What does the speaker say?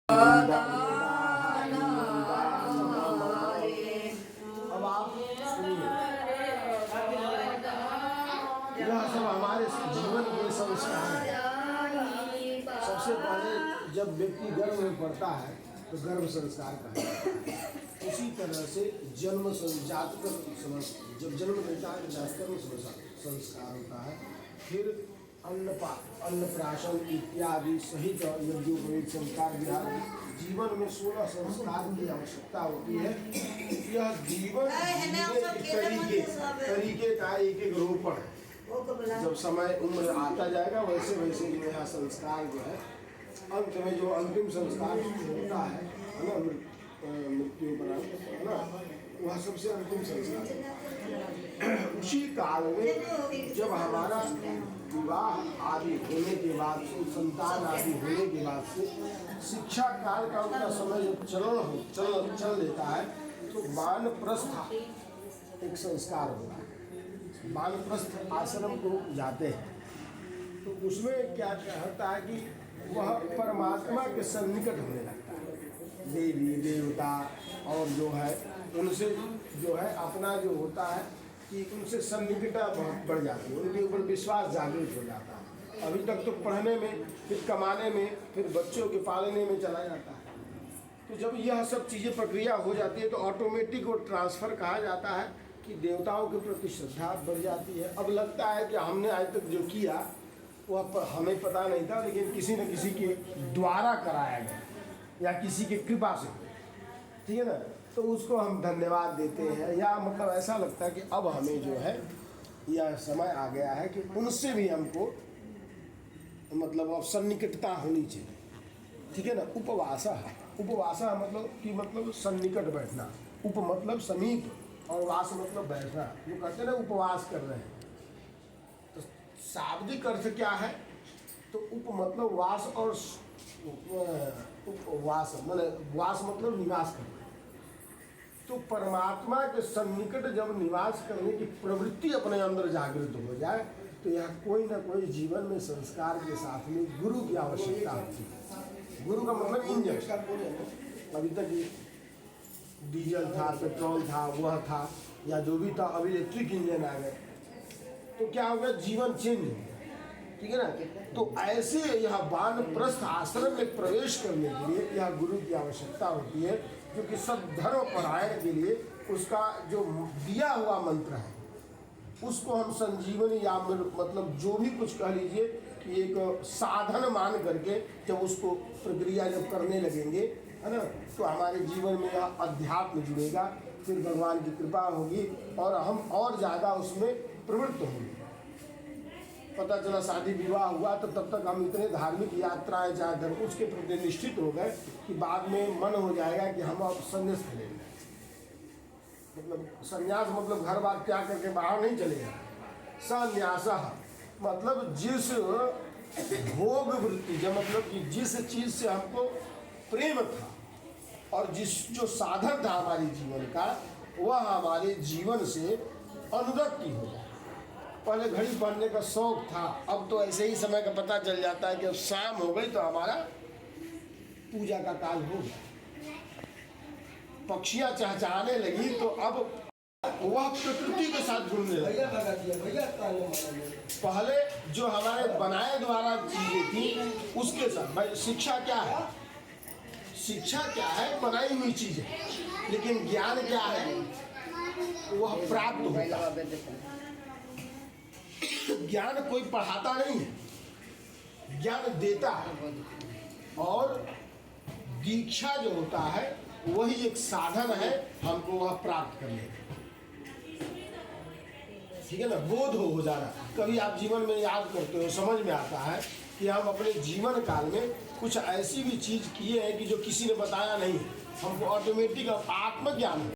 अब आप सुनिए, यह सब हमारे जीवन के संस्कार हैं। सबसे पहले जब व्यक्ति गर्भ में पड़ता है तो गर्भ संस्कार कहलाता है। उसी तरह से जन्म जब जन्म लेता है तो जातकर्म संस्कार होता है। फिर अन्नप्राशन इत्यादि सहित यज्ञोपवीत संस्कार विहार जीवन में 16 संस्कार की आवश्यकता होती है। यह जीवन जीने के तरीके का एक रोपण है। जब समय उम्र आता जाएगा वैसे वैसे जो है संस्कार जो है अंत में जो अंतिम संस्कार होता है ना, मृत्यु पर है ना, वह सबसे अंतिम संस्कार। उसी काल में जब हमारा विवाह आदि होने के बाद से, संतान आदि होने के बाद से शिक्षा काल का उनका समय जब चल लेता है तो वानप्रस्थ एक संस्कार होता है। वानप्रस्थ आश्रम को जाते हैं तो उसमें क्या होता है कि वह परमात्मा के सन्निकट होने लगता है। देवी देवता और जो है उनसे जो है अपना जो होता है कि उनसे सन्निकटता बहुत बढ़ जाती है, उनके ऊपर विश्वास जागृत हो जाता है। अभी तक तो पढ़ने में, फिर कमाने में, फिर बच्चों के पालने में चला जाता है। तो जब यह सब चीज़ें प्रक्रिया हो जाती है तो ऑटोमेटिक वो ट्रांसफ़र कहा जाता है कि देवताओं के प्रति श्रद्धा बढ़ जाती है। अब लगता है कि हमने आज तक जो किया वह हमें पता नहीं था, लेकिन किसी न किसी के द्वारा कराया गया या किसी की कृपा से, ठीक है ना, तो उसको हम धन्यवाद देते हैं। या मतलब ऐसा लगता है कि अब हमें जो है यह समय आ गया है कि उनसे भी हमको मतलब अब सन्निकटता होनी चाहिए, ठीक है ना। उपवासा मतलब कि मतलब सन्निकट बैठना। उप मतलब समीप और वास मतलब बैठना। जो कहते हैं ना उपवास कर रहे हैं, तो शाब्दिक अर्थ क्या है? तो उप मतलब वास और उपवास मतलब वास मतलब निवास करना। तो परमात्मा के सन्निकट जब निवास करने की प्रवृत्ति अपने अंदर जागृत हो जाए तो यह कोई ना कोई जीवन में संस्कार के साथ में गुरु की आवश्यकता होती है। गुरु का मतलब इंजन। अभी तक डीजल था, पेट्रोल था, वह था या जो भी था, अभी इलेक्ट्रिक इंजन आ गए तो क्या हो गया, जीवन चेंज हो गया, ठीक है ना। तो ऐसे यह वानप्रस्थ आश्रम में प्रवेश करने के लिए यह गुरु की आवश्यकता होती है, क्योंकि सद्धर्म परायण के लिए उसका जो दिया हुआ मंत्र है उसको हम संजीवनी या मतलब जो भी कुछ कह लीजिए कि एक साधन मान करके जब उसको प्रक्रिया जब करने लगेंगे, है ना, तो हमारे जीवन में यह अध्यात्म जुड़ेगा। फिर भगवान की कृपा होगी और हम और ज़्यादा उसमें प्रवृत्त होंगे। पता चला शादी विवाह हुआ तो तब तक हम इतने धार्मिक यात्राएं जाकर उसके प्रति निश्चित हो गए कि बाद में मन हो जाएगा कि हम अब संन्यास लेंगे। मतलब संन्यास मतलब घर बार क्या करके बाहर नहीं चलेगा। संन्यास मतलब जिस भोग वृत्ति, जब मतलब कि जिस चीज़ से हमको प्रेम था और जो साधन था हमारे जीवन का, वह हमारे जीवन से अनुरक्ति हो जाए। पहले घड़ी पहनने का शौक था, अब तो ऐसे ही समय का पता चल जाता है कि अब शाम हो गई तो हमारा पूजा का काल हो गया। पक्षियाँ चहचहाने लगी तो अब वह प्रकृति के साथ जुड़ने लगा। पहले जो हमारे बनाए द्वारा चीजें थी उसके साथ। भाई शिक्षा क्या है? शिक्षा क्या है? बनाई हुई चीज है। लेकिन ज्ञान क्या है? वह प्राप्त होता है। ज्ञान कोई पढ़ाता नहीं है, ज्ञान देता है। और दीक्षा जो होता है वही एक साधन है हमको वह प्राप्त करने का, ठीक है ना। बोध हो जाना। कभी आप जीवन में याद करते हो, समझ में आता है कि हम अपने जीवन काल में कुछ ऐसी भी चीज़ किए हैं कि जो किसी ने बताया नहीं, हमको ऑटोमेटिक आत्मज्ञान